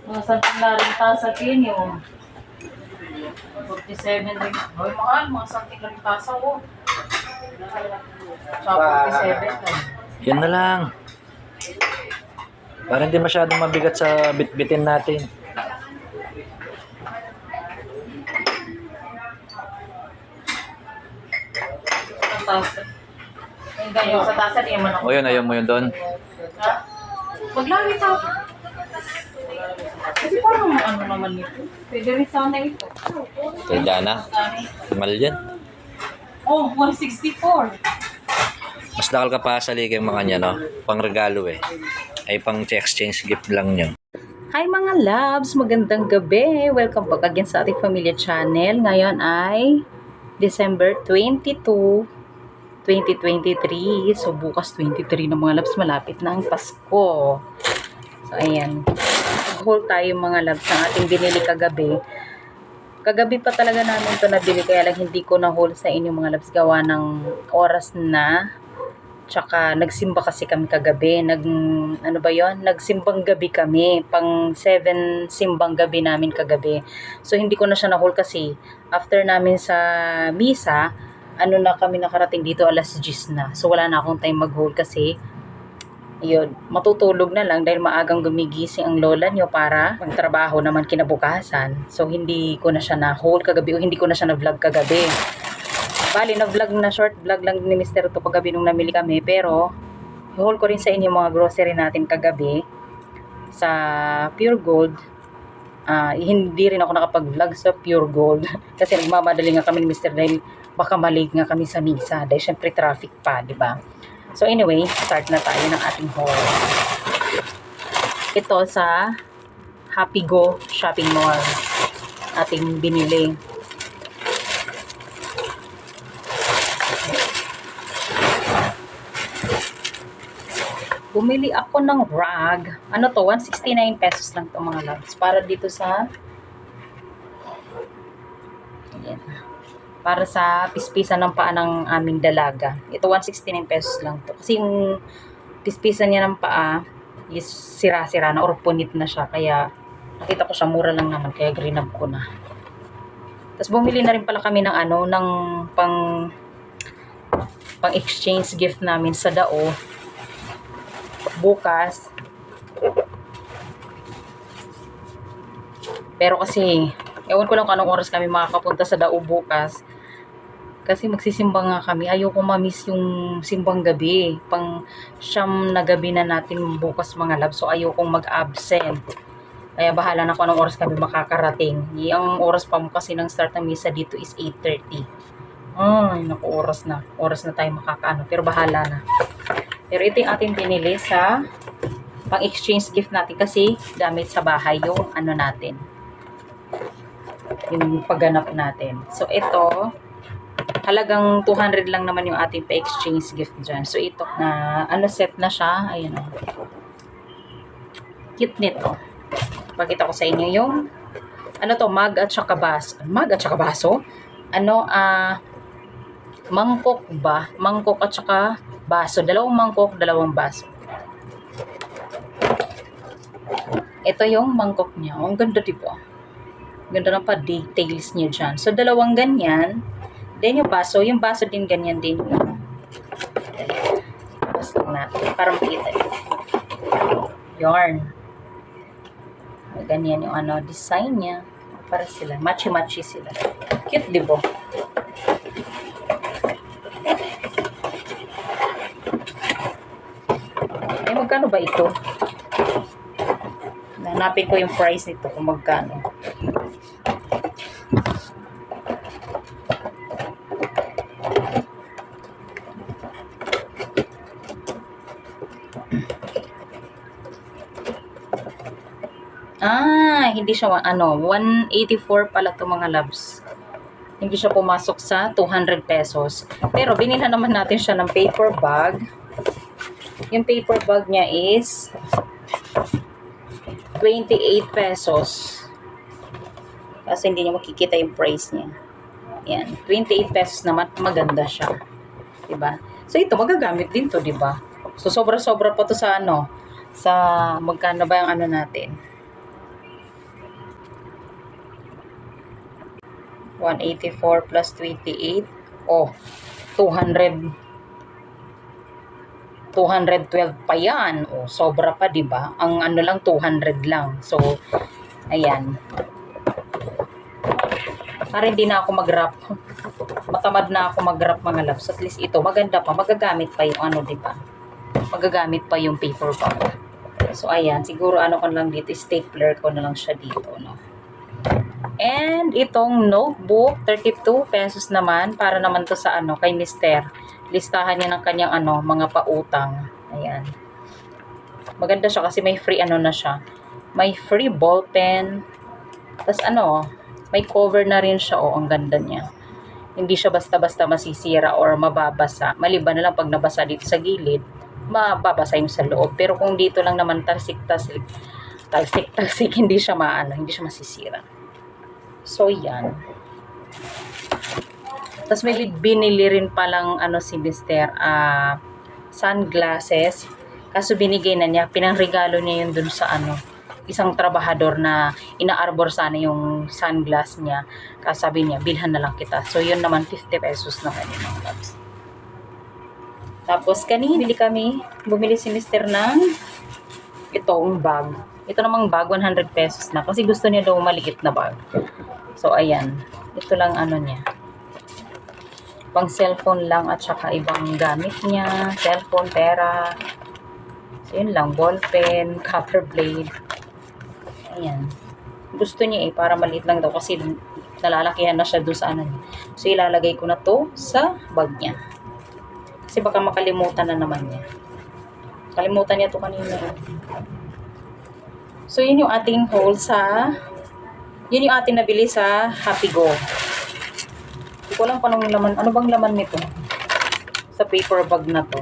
Mga something na rin tasa kinyo. 47 rin. Hoy, mahal. Mga something na rin tasa ko. Sa 47 lang. Yan na lang. Para hindi masyadong mabigat sa bitbitin natin. Ang tasa. Yung ganyan sa tasa, di naman ako. O yun, ayaw mo yun doon. Ha? Maglawit ako. Kasi parang ano naman nito. Pwede rin sana ito. Kaya dyan na. Mahal yan. Oh, 164. Mas dakal ka pa sa ligay mga kanya, no? Pang regalo eh. Ay pang exchange gift lang nyo. Hi mga loves! Magandang gabi! Welcome back again sa ating Pamilya Channel. Ngayon ay December 22, 2023. So bukas 23 na mga loves. Malapit na ang Pasko. So ayan. Mag-haul tayo mga loves ng ating binili kagabi. Kagabi pa talaga namin ito nabili. Kaya lang hindi ko na-haul sa inyo mga loves. Gawa ng oras na. Tsaka nagsimba kasi kami kagabi. Nagsimbang gabi kami. Pang 7 simbang gabi namin kagabi. So hindi ko na siya na-haul kasi after namin sa misa, na kami nakarating dito alas 10 na. So wala na akong time mag-haul kasi yun, matutulog na lang dahil maagang gumigising ang lola nyo para magtrabaho naman kinabukasan. So hindi ko na siya na-haul kagabi o hindi ko na siya na-vlog kagabi. Bali, na-vlog na short vlog lang ni Mr. to paggabi nung namili kami. Pero, i-haul ko rin sa inyo mga grocery natin kagabi sa Pure Gold. Hindi rin ako nakapag-vlog sa Pure Gold. Kasi nagmamadali nga kami ni Mr. dahil baka malig nga kami sa misa. Dahil syempre traffic pa, di ba? So anyway, start na tayo ng ating haul. Ito sa Happy Go Shopping Mall. Ating binili. Bumili ako ng rag. Ano to? 169 pesos lang to mga loves. Para dito sa ayan, para sa pispisan ng paa ng aming dalaga. Ito 169 pesos lang to. Kasi yung pispisan niya ng paa is sira-sira na or punit na siya. Kaya nakita ko siya mura lang naman. Kaya grinab ko na. Tapos bumili na rin pala kami ng ng pang exchange gift namin sa Dao. Bukas. Pero kasi, ewan ko lang kung anong oras kami makakapunta sa Dao bukas. Kasi magsisimba nga kami. Ayoko ma-miss yung simbang gabi. Pang siyam na gabi na natin bukas mga love. So ayokong mag-absent. Kaya bahala na kung anong oras kami makakarating. Ang oras pa mo kasi ng start ng misa dito is 8:30. Ay, naku, oras na. Oras na tayo makakaano. Pero bahala na. Pero ito yung ating pinili sa pang-exchange gift natin kasi gamit sa bahay yung natin. Yung pagganap natin. So, ito, halagang 200 lang naman yung ating pa-exchange gift dyan. So, ito na, set na siya. Ayan o. Cute nito. Pakita ko sa inyo yung, mug at saka baso. Mug at saka baso? Mangkok ba? Mangkok at saka baso. Dalawang mangkok, dalawang baso. Ito yung mangkok niya. Ang ganda, diba? Ganda ng pa-details niya dyan. So, dalawang ganyan. Then, yung baso din ganyan din. Basta natin. Para makita yun. Yarn. Ganyan yung design niya. Para sila. Matchy-matchy sila. Cute, diba? Magkano ba ito? Hanapin ko yung price nito kung magkano. Hindi siya 184 pala to mga loves. Hindi siya pumasok sa 200 pesos. Pero binilhan naman natin siya ng paper bag. Yung paper bag niya is 28 pesos. Kasi hindi niyo makikita yung price niya. Yan, 28 pesos naman, maganda siya. 'Di ba? So ito magagamit din 'to, 'di ba? So sobra-sobra pa 'to sa sa magkano ba yung natin? 184 plus 28. Oh, 200. 212 pa yan. Oh, sobra pa, di ba? Ang ano lang, 200 lang. So, ayan. Para hindi na ako mag-wrap. Matamad na ako mag-wrap mga loves. At least ito, maganda pa. Magagamit pa yung ano, di ba? Magagamit pa yung paper pa. So, ayan. Siguro ano ko lang dito, stapler ko na lang siya dito, no? And itong notebook, 32 pesos naman. Para naman to sa ano, kay Mister. Listahan niya ng kanyang ano, mga pautang. Ayan. Maganda siya kasi may free ano na siya. May free ball pen. Tapos ano, may cover na rin siya. Oh, ang ganda niya. Hindi siya basta-basta masisira or mababasa. Maliban na lang pag nabasa dito sa gilid, mababasa yung sa loob. Pero kung dito lang naman talsik-talsik, hindi siya maano, hindi siya masisira. So, yan. Tapos may binili rin palang ano si Mister, sunglasses. Kaso binigay na niya, pinangregalo niya yun dun sa ano, isang trabahador na ina-arbor sana yung sunglass niya. Kasi sabi niya, bilhan na lang kita. So, yun naman, 50 pesos naman yung mga loves. Tapos, bumili si Mister ng itong bag. Ito namang bag, 100 pesos na. Kasi gusto niya daw maliit na bag. So, ayan. Ito lang ano niya. Pang cellphone lang at saka ibang gamit niya. Cellphone, pera. So, yun lang. Ball pen, copper blade. Ayan. Gusto niya para maliit lang daw kasi nalalakihan na siya doon sa ano niya. So, ilalagay ko na to sa bag niya. Kasi baka makalimutan na naman niya. Kalimutan niya to kanina. So, yun yung ating haul yun yung ating nabili sa Happy Go. Hindi ko lang panong laman. Ano bang laman nito? Sa paper bag na to.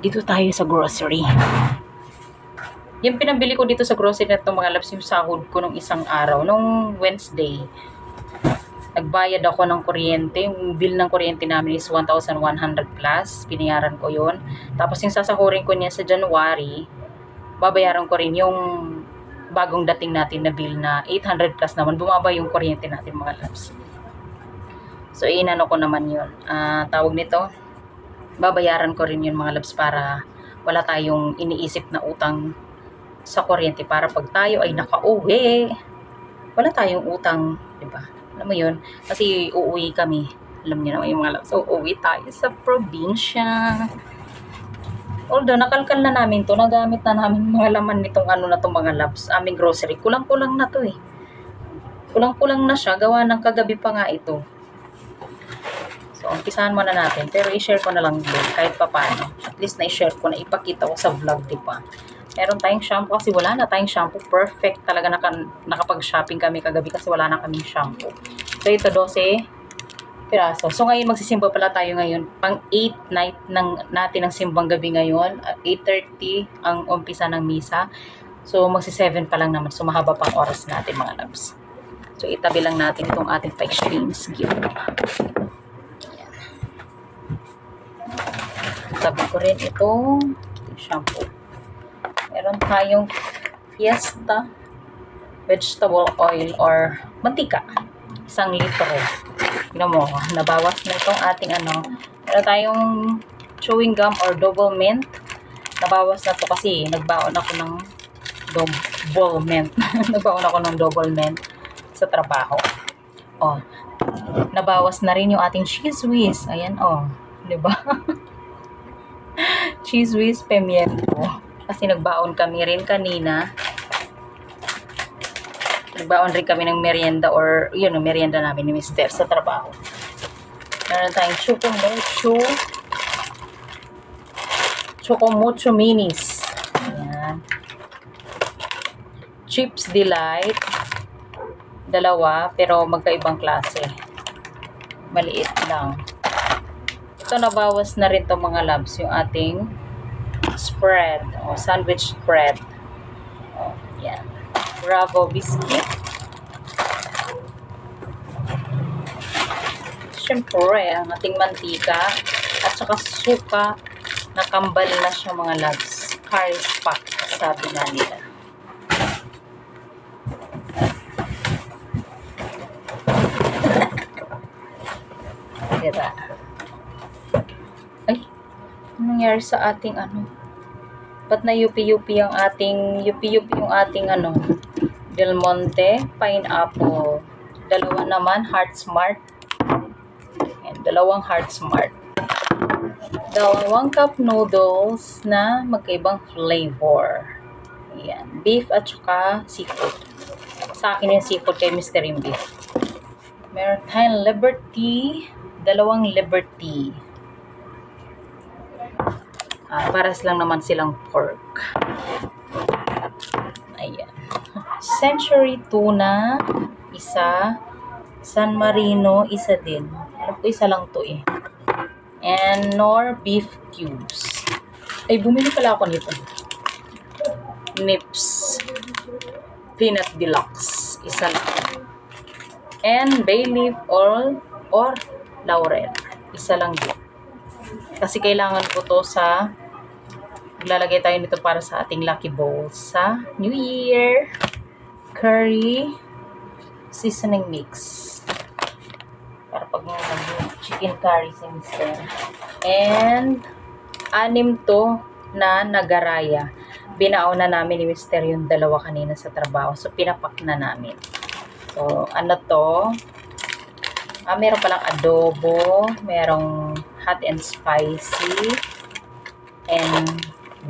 Dito tayo sa grocery. Yung pinabili ko dito sa grocery na ito, mga loves, yung sahod ko nung isang araw. Nung Wednesday, nagbayad ako ng kuryente. Yung bill ng kuryente namin is 1,100 plus. Pinayaran ko yun. Tapos yung sasahurin ko niya sa January, babayaran ko rin yung bagong dating natin na bill na 800 plus naman. Bumaba yung kuryente natin mga loves. So, inano ko naman yun. Tawag nito, babayaran ko rin yun mga loves para wala tayong iniisip na utang sa kuryente. Para pag tayo ay nakauwi, wala tayong utang, diba? Alam mo yun? Kasi uuwi kami. Alam niyo naman yung mga loves. So, uuwi tayo sa probinsya. Although, nakalkal na namin to, nagamit na namin mga laman nitong ano na to mga loves, aming grocery. Kulang-kulang na to eh. Kulang-kulang na siya, gawa ng kagabi pa nga ito. So, umpisahan muna natin. Pero i-share ko na lang din, kahit pa paano. At least na-share ko, na ipakita ko sa vlog, diba? Meron tayong shampoo kasi wala na tayong shampoo. Perfect talaga nakapag-shopping kami kagabi kasi wala na kaming shampoo. So, ito 12 piraso. So, ngayon magsisimba pala tayo ngayon. Pang 8 night natin ang simbang gabi ngayon. At 8:30 ang umpisa ng misa. So, magsi-7 pa lang naman. So, mahaba pang oras natin mga loves. So, itabi lang natin itong ating pa-exchange gift. Ayan. Tabi ko rin itong shampoo. Meron tayong Fiesta vegetable oil or mantika. 1 litro. Tignan mo, nabawas na itong ating ano. Meron tayong chewing gum or double mint. Nabawas na to kasi nagbaon ako ng double mint. Nagbaon ako ng double mint sa trabaho. Oh, nabawas na rin yung ating cheese whiz. Ayan, oh. Diba? Cheese whiz pimiento. Kasi nagbaon kami rin kanina. Nagbaon rin kami ng merienda or yun, merienda namin ni Mister sa trabaho. Meron tayong Choco Mucho Minis. Ayan. Chips Delight. 2, pero magkaibang klase. Maliit lang. Ito nabawas na rin to mga loves, yung ating spread. O, sandwich spread. O, yan. Bravo biscuit. Siyempre, ang ating mantika at saka suka, nakambal na siya mga loves. Curry pack, sabi nga nila. nangyari sa ating ano? Ba't na yupi-yupi yung ating ano? Del Monte, pineapple. Dalawa naman, Heart Smart. Ayan, dalawang Heart Smart. Dalawang cup noodles na magkaibang flavor. Ayan, beef at saka seafood. Sa akin yung seafood, kay Mr. yung beef. Meron tayong Liberty, dalawang Liberty. Paras lang naman silang pork. Ayan. Century tuna, isa. San Marino, isa din. Alam ko, isa lang to eh. And nor beef cubes. Ay, bumili pala ako nito. Nips. Peanut Deluxe. Isa lang. And bay leaf or laurel. Isa lang din. Kasi kailangan ko to sa lalagay tayo nito para sa ating lucky bowl sa New Year curry seasoning mix. Para pag chicken curry si Mr. And 6 to na nagaraya. Binaon na namin ni Mr. yung dalawa kanina sa trabaho. So, pinapak na namin. So, ano to? Meron palang adobo, merong hot and spicy, and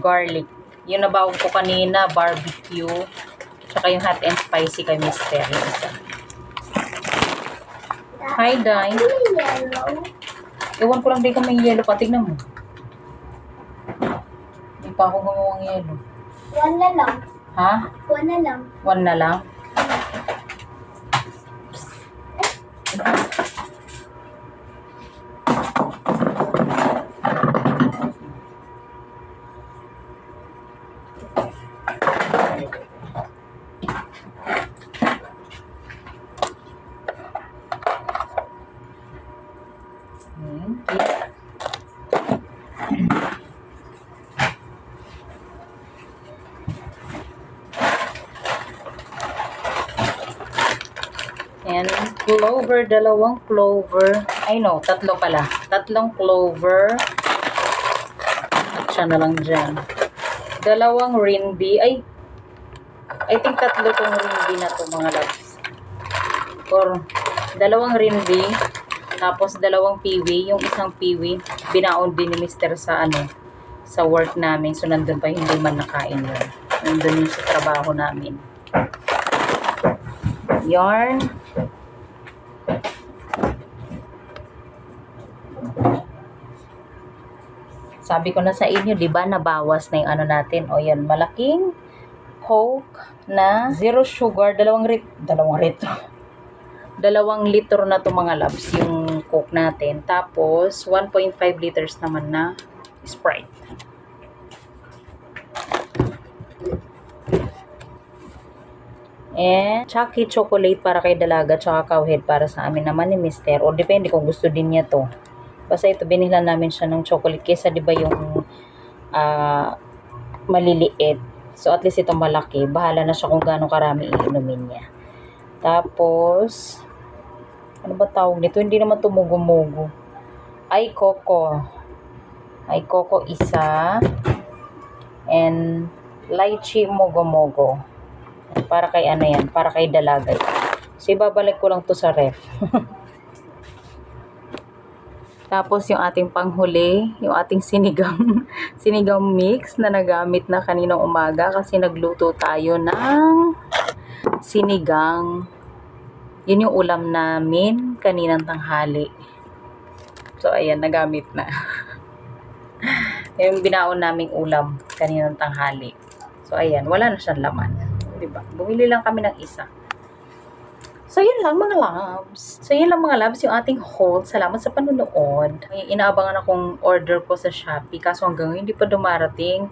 garlic. Yung nabaon ko kanina, barbecue, tsaka yung hot and spicy kay Mr. Yung isa. Hi, Dai. Ewan ko lang din kung may yellow pa. Tignan mo. Hindi pa ako gumawang yellow. 1 na lang. Ha? 1 na lang. 1 na lang? And clover, dalawang clover. Ay no, 3 pala. 3 clover. At siya na lang dyan. 2 rinbi. Ay, I think 3 tong rinbi na to mga loves. Or 2 rinbi. Tapos 2 piwi. Yung isang piwi, binaon din ni Mr. sa ano, sa work namin. So nandun pa hindi man nakain yun. Nandun yung sa trabaho namin. Yarn. Sabi ko na sa inyo, 'di ba, nabawas na yung ano natin. O yan, malaking Coke na 0 sugar, 2 litro na to mga loves yung Coke natin. Tapos 1.5 liters naman na Sprite. And Chucky chocolate para kay dalaga, tsaka cowhead para sa amin naman ni Mr. O depende kung gusto din niya to. Basta ito, binila namin siya ng chocolate kesa 'di ba yung maliliit. So at least itong malaki, bahala na siya kung gaano karami iinumin niya. Tapos ano ba tawag nito? Hindi naman tumugo-mugo. Ay coco isa. And lychee mogo-mogo. Para kay ano yan, para kay dalaga. So ibabalik ko lang to sa ref. Tapos yung ating panghuli, yung ating sinigang mix na nagamit na kaninang umaga kasi nagluto tayo ng sinigang. Yun yung ulam namin kaninang tanghali. So ayan, nagamit na. Yung binaon naming ulam kaninang tanghali. So ayan, wala na siyang laman. Diba? Bumili lang kami ng isa. So, yun lang mga loves. Yung ating haul. Salamat sa panonood. May inaabangan akong order ko sa Shopee. Kaso hanggang hindi pa dumarating.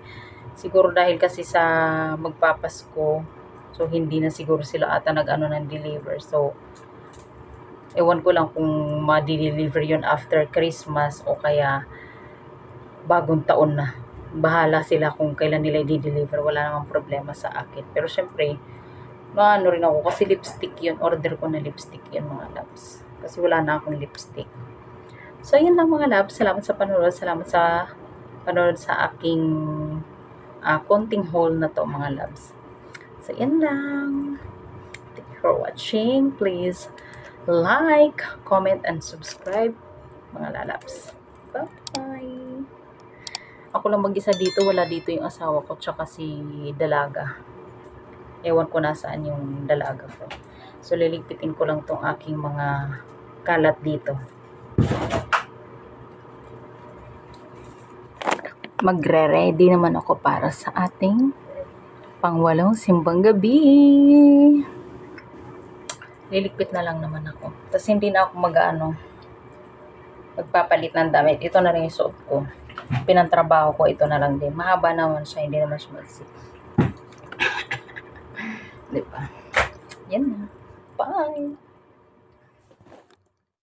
Siguro dahil kasi sa magpapasko. So, hindi na siguro sila ata nag-ano ng deliver. So, ewan ko lang kung ma-deliver yun after Christmas o kaya bagong taon na. Bahala sila kung kailan nila i-deliver. Wala namang problema sa akin. Pero syempre, ano rin ako kasi lipstick yun. Order ko na lipstick yun mga loves. Kasi wala na akong lipstick. So, yun lang mga loves. Salamat sa panonood. Salamat sa panood sa aking konting haul na to mga loves. So, yan lang. Thank you for watching. Please like, comment, and subscribe mga lalabs. Bye-bye! Ako lang mag-isa dito. Wala dito yung asawa ko tsaka si dalaga. Ewan ko nasaan yung dalaga ko. So, liligpitin ko lang tong aking mga kalat dito. Magre-ready naman ako para sa ating pangwalong simbang gabi. Liligpit na lang naman ako. Tapos hindi na ako magpapalit ng damit. Ito na rin yung suot ko. Pinantrabaho ko, ito na lang din. Mahaba naman siya, hindi naman siya magsip. Diba? Yan na. Bye!